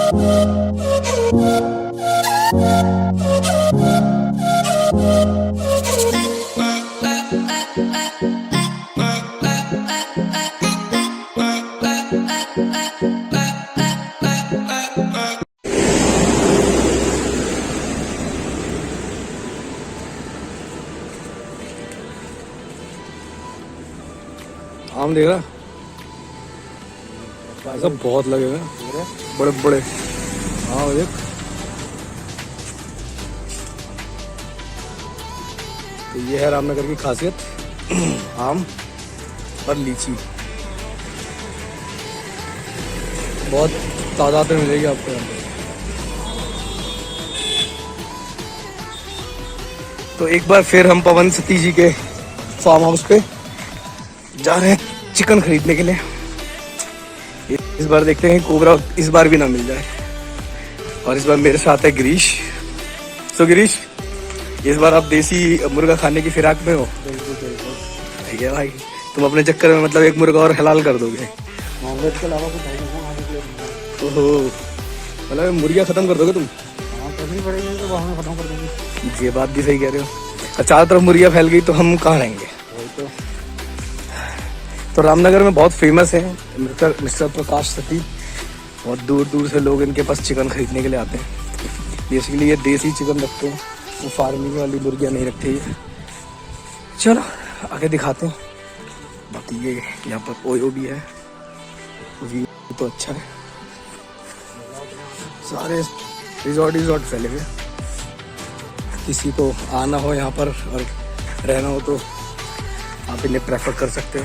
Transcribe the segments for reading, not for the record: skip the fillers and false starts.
आम देख रहा भाई साहब, बहुत लगेगा बड़े बड़े। हाँ देख, तो ये है रामनगर की खासियत, आम और लीची बहुत तादाद में मिलेगी आपको यहाँ पे। तो एक बार फिर हम पवन सतीश जी के फार्म हाउस पे जा रहे हैं चिकन खरीदने के लिए। इस बार देखते हैं कोबरा इस बार भी ना मिल जाए। और इस बार मेरे साथ है गिरीश। सो गिरीश, इस बार आप देसी मुर्गा खाने की फिराक में हो? बिल्कुल बिल्कुल। ठीक है भाई, तुम अपने चक्कर में मतलब एक मुर्गा और हलाल कर दोगे। नॉनवेज के अलावा कुछ है नहीं। ओहो, मतलब मुर्गियाँ खत्म कर दोगे तुम? हाँ, करनी पड़ेगी तो वहाँ खत्म कर देंगे। ये बात भी सही कह रहे हो। और चारों तरफ मुर्गियाँ फैल गई तो हम कहाँ रहेंगे? वही तो रामनगर में बहुत फेमस है मिस्टर प्रकाश सती। बहुत दूर दूर से लोग इनके पास चिकन खरीदने के लिए आते हैं। बेसिकली ये देसी चिकन रखते हैं, वो फार्मिंग वाली मुर्गियाँ नहीं रखते ये। चलो आगे दिखाते हैं। बाकी ये यहाँ पर ओयो भी है, व्यू तो अच्छा है। सारे रिजॉर्ट फैले हुए। किसी को आना हो यहाँ पर और रहना हो तो आप इन्हें प्रेफर कर सकते हो।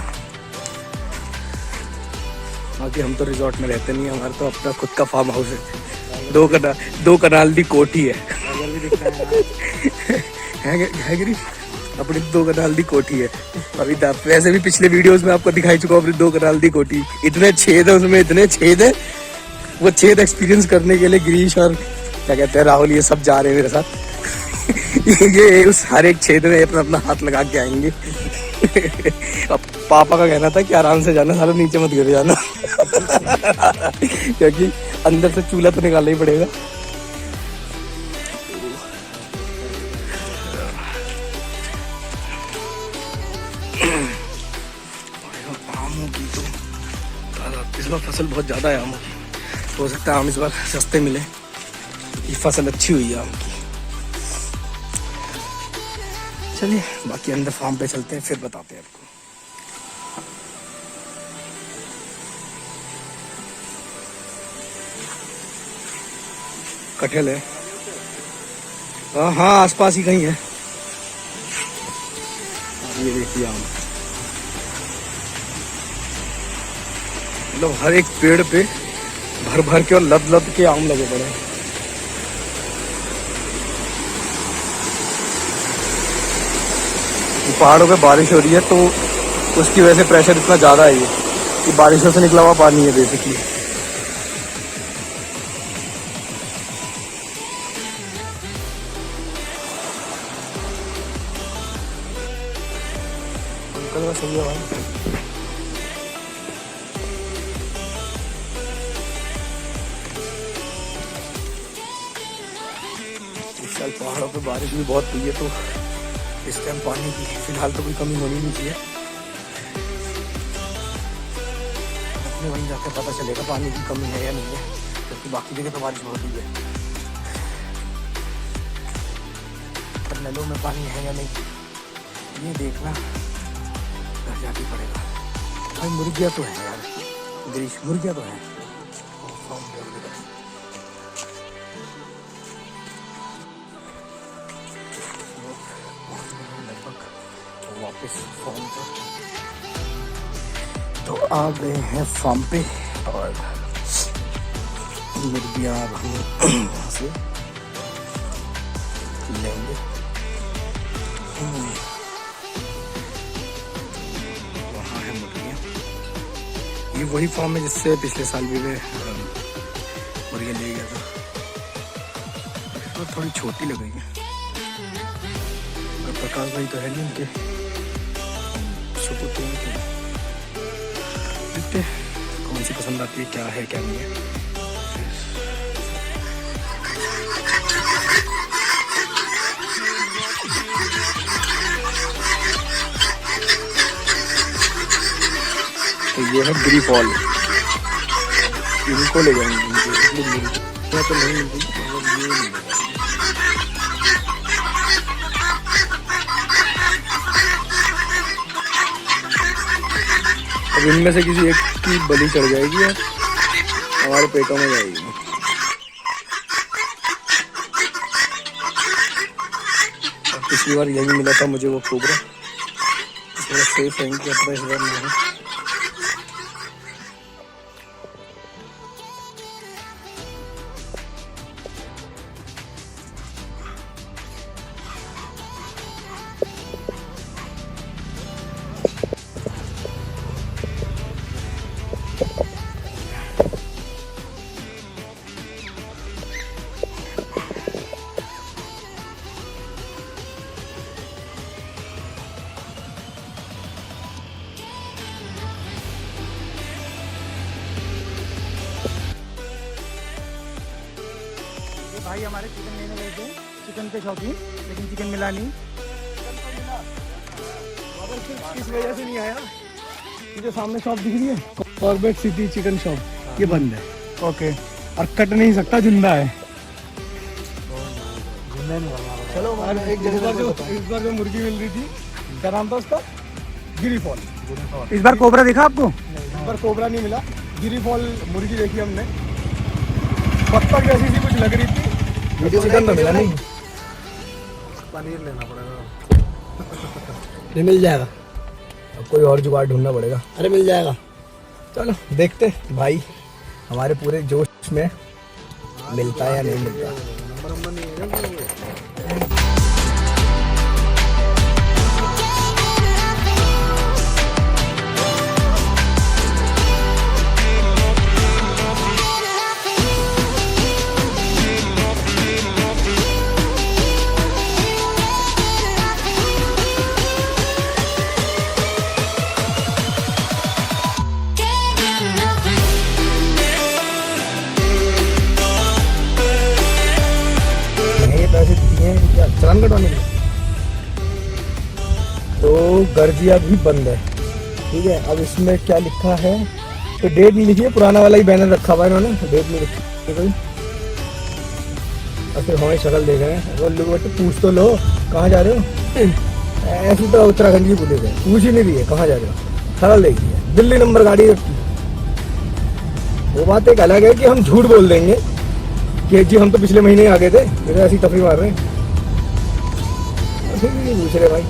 बाकी हम तो रिजॉर्ट में रहते नहीं, हमारा तो अपना खुद का फार्म हाउस है। दो कनाल दी कोठी है। है गिरी, अपनी 2 कनाल दी कोठी है। अभी वैसे भी पिछले वीडियोस में आपको दिखाई चुका अपनी 2 कनाल दी कोठी। इतने छेद है उसमें, इतने छेद है। वो छेद एक्सपीरियंस करने के लिए गिरीश और क्या कहते हैं राहुल, ये सब जा रहे हैं मेरे साथ। ये उस हर एक छेद में अपना अपना हाथ लगा के आएंगे। अब पापा का कहना था कि आराम से जाना, सारा नीचे मत गिर जाना। क्योंकि अंदर से चूल्हा तो निकालना ही पड़ेगा। आमों की तो इस बार फसल बहुत ज्यादा है आमों की। हो सकता है आम इस बार सस्ते मिले। ये फसल अच्छी हुई है आम की। चलिए बाकी अंदर फार्म पे चलते हैं, फिर बताते हैं आपको। कटहल है, हाँ आसपास ही कहीं है। ये देखिए आम, मतलब हर एक पेड़ पे भर भर के और लद लद के आम लगे पड़े हैं। पहाड़ों पे बारिश हो रही है तो उसकी वजह से प्रेशर इतना ज़्यादा है ये कि बारिशों से निकला हुआ पानी है बेसिकली। अंकल का सही है भाई। इस साल पहाड़ों पे बारिश भी बहुत हुई है तो इस टाइम पानी की फिलहाल तो कोई कमी होनी नहीं चाहिए। अपने वहीं जाकर पता चलेगा पानी की कमी है या नहीं है, क्योंकि बाकी जगह तो बारिश बहुत हुई है। पर नलों में पानी है या नहीं ये देखना घर जाके पड़ेगा। भाई मुर्गियाँ तो है यार, देश मुर्गियाँ तो हैं। वापस फार्म पर तो आ गए हैं फार्म पे और मुर्गियाँ हम यहाँ से लेंगे। वहाँ है मुर्गियाँ। ये वही फार्म है जिससे पिछले साल भी मैं मुर्गियाँ ले गया था। तो थोड़ी छोटी लग गई है। प्रकाश भाई तो है नहीं उनके सुपुत्र हैं, देखते कौन सी पसंद आती है, क्या है क्या नहीं है। ये है गिरी फॉल, इनको ले जाएंगे यहाँ तो नहीं मिलती, मतलब ये नहीं मिलेगा। अब इनमें से किसी एक की बलि चढ़ जाएगी और हमारे पेटों में जाएगी। पिछली बार यही मिला था मुझे वो कोबरा, थोड़ा सेफ है कि अपना इस बार नहीं है। भाई हमारे चिकन लेने गए थे, चिकन के शौकीन, लेकिन चिकन मिला नहीं। इस वजह से नहीं आया, ये जो सामने शॉप दिख रही है कॉर्बेट सिटी चिकन शॉप, ये बंद है। ओके, और कट नहीं सकता, जिंदा है। चलो एक जगह इस बार जो मुर्गी मिल रही थी, क्या नाम था उसका? गिरी फॉल। इस बार कोबरा दिखा आपको? इस बार कोबरा नहीं मिला, गिरी फॉल मुर्गी देखी हमने, बत्तख जैसी सी कुछ लग रही थी। चिकन तो मिला नहीं, पनीर लेना पड़ेगा। नहीं मिल जाएगा, अब कोई और जुगाड़ ढूंढना पड़ेगा। अरे मिल जाएगा, चलो देखते भाई, हमारे पूरे जोश में मिलता है या नहीं मिलता। पैसे दिए हैं क्या चालान कटवाने के? तो गर्जिया भी बंद है, ठीक है। अब इसमें क्या लिखा है, तो डेट नहीं लिखी है, पुराना वाला ही बैनर रखा हुआ है इन्होंने, डेट नहीं लिखी कोई। और फिर हमारी शक्ल देख रहे हैं, लोग बच्चे पूछ तो लो कहाँ जा रहे हो, ऐसी तो उत्तराखंड की पुलिस है, पूछ ही नहीं रही है कहाँ जा रहे हो, शक्ल देखी है, दिल्ली नंबर गाड़ी रखी। वो बात एक अलग है कि हम झूठ बोल देंगे कि जी हम तो पिछले महीने आ गए थे, मेरे ऐसी तफरी मार रहे हैं, फिर भी नहीं पूछ रहे भाई।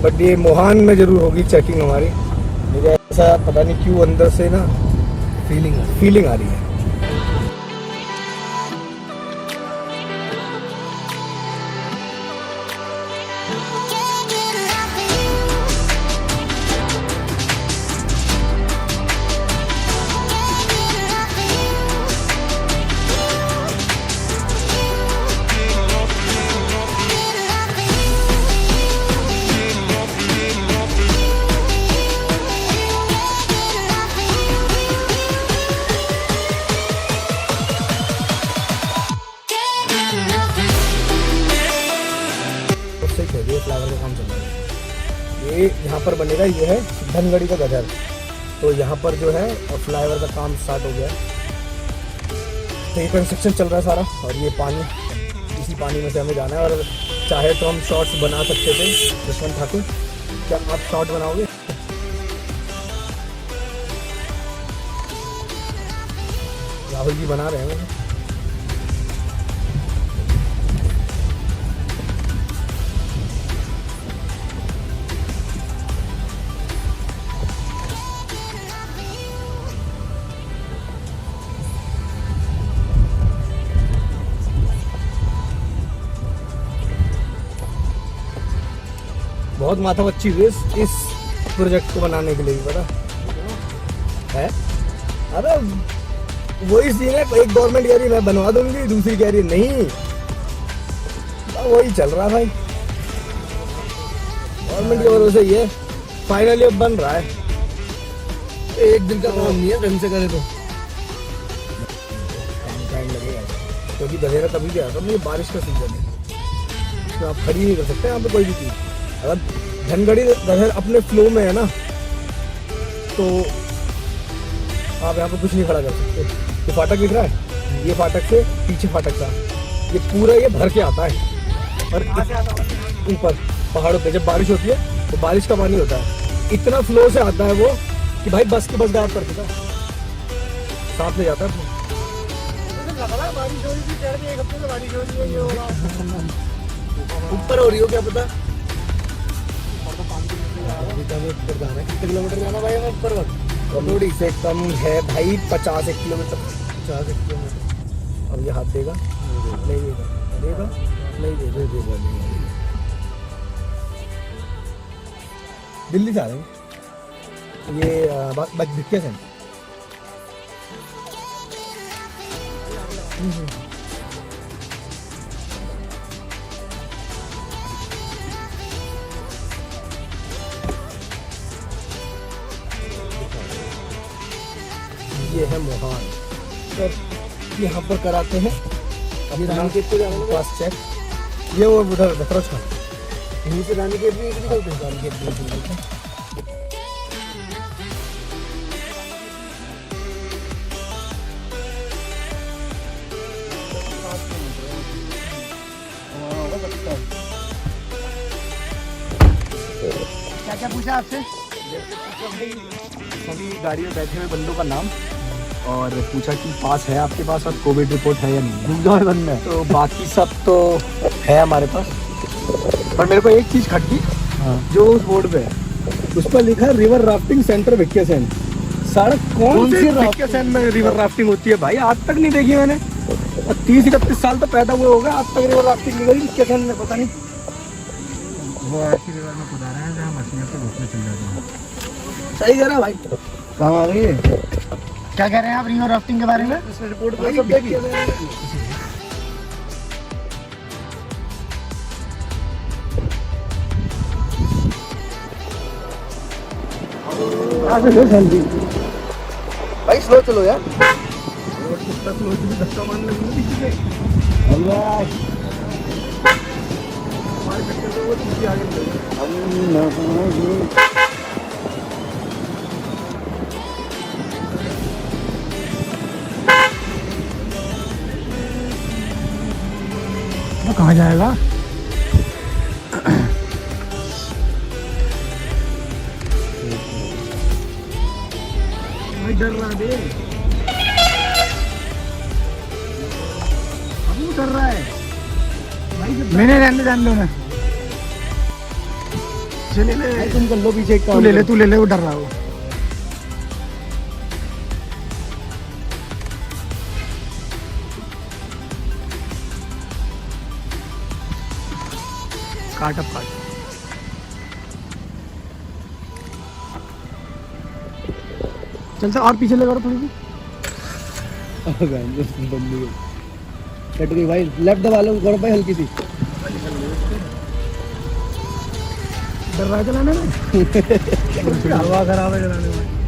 बट ये मोहान में जरूर होगी चेकिंग हमारी, मुझे ऐसा पता नहीं क्यों अंदर से ना फीलिंग आ रही है। फ्लावर का काम चल रहा है, ये यहाँ पर बनेगा, ये है धनगढ़ी का गजर। तो यहाँ पर जो है फ्लाईओवर का काम स्टार्ट हो गया है, तो ये कंस्ट्रक्शन चल रहा है सारा। और ये पानी, इसी पानी में से हमें जाना है। और चाहे तो हम शॉट्स बना सकते थे। दुश्मन ठाकुर, क्या आप शॉट बनाओगे? राहुल जी बना रहे हैं। बहुत माथापच्ची हुई इस प्रोजेक्ट को बनाने के लिए, पता है? अरे वही सीन है, एक गवर्नमेंट कह रही मैं बनवा दूंगी, दूसरी कह रही नहीं, वही चल रहा भाई। गवर्नमेंट के भरोसे ही है, फाइनली अब बन रहा है। एक दिन का काम नहीं है, ढंग से करे तो टाइम लगेगा, क्योंकि दशहरा तभी भी आता है, बारिश का सीजन है, तो आप खड़ी नहीं कर सकते यहाँ पे कोई भी चीज। अगर धनगढ़ी दशहरा अपने फ्लो में है ना, तो आप यहाँ पे कुछ नहीं खड़ा कर सकते। ये फाटक दिख रहा है, ये फाटक से पीछे फाटक था, ये पूरा ये भर के आता है और ऊपर पहाड़ों पे जब बारिश होती है तो बारिश का पानी होता है, इतना फ्लो से आता है वो कि भाई बस की बस गायब कर देता है, साथ ले जाता है। ऊपर हो रही हो क्या पता, कितने किलोमीटर जाना भाई हमें ऊपर वक्त? थोड़ी से कम है भाई, 50 किलोमीटर, 50 किलोमीटर। अब ये हाथ देगा नहीं देगा, देगा नहीं देगा, देगा नहीं। दिल्ली से आ रहे हैं ये भिक्के से। ये है मोहान, तो यहाँ पर कराते हैं ये रानीखेत को जाने पास चेक। ये वो उधर दफरोज का यहीं से रानीखेत भी निकलते हैं, रानीखेत भी निकलते हैं। क्या क्या पूछा आपसे? सभी गाड़ी में बैठे हुए बंदों का नाम और पूछा कि पास है आपके पास और कोविड रिपोर्ट है या नहीं। तो बाकी सब तो है हमारे पास, पर मेरे को एक चीज़ खटकी जो उस बोर्ड पे है, उस पर लिखा है रिवर राफ्टिंग सेंटर भिक्केसैन। सड़क कौन सी भिक्केसैन में रिवर राफ्टिंग होती है भाई? आज तक नहीं देखी मैंने, 30-31 साल तो पैदा हुए हो गए, आज तक रिवर राफ्टिंग नहीं करी भिक्केसैन में, पता नहीं। वो ऐसी रिवर में खुदा रहा है जहाँ मछलियों को घुसने चल जाती है। सही कह रहा भाई, काम आ गई है। क्या कह रहे हैं आप रिवर राफ्टिंग के बारे में? इसमें रिपोर्ट कोई सब देखिए। भाई स्लो चलो यार, कितना स्लो धक्का मारने लगे। हमारे चक्कर में वो चीज़ें आगे कहाँ जाएगा? डर रहा है, अब डर रहा है भाई। मैंने रहने जान लो ना, चले ले तुम कर लो पीछे, तू ले ले, वो डर रहा हो। काट अब काट, चलता और पीछे लगा थोड़ी सी। कट गई भाई, लेफ्ट दबा लो गौरव भाई हल्की सी। डर रहा है चलाने में। हवा खराब है चलाने में।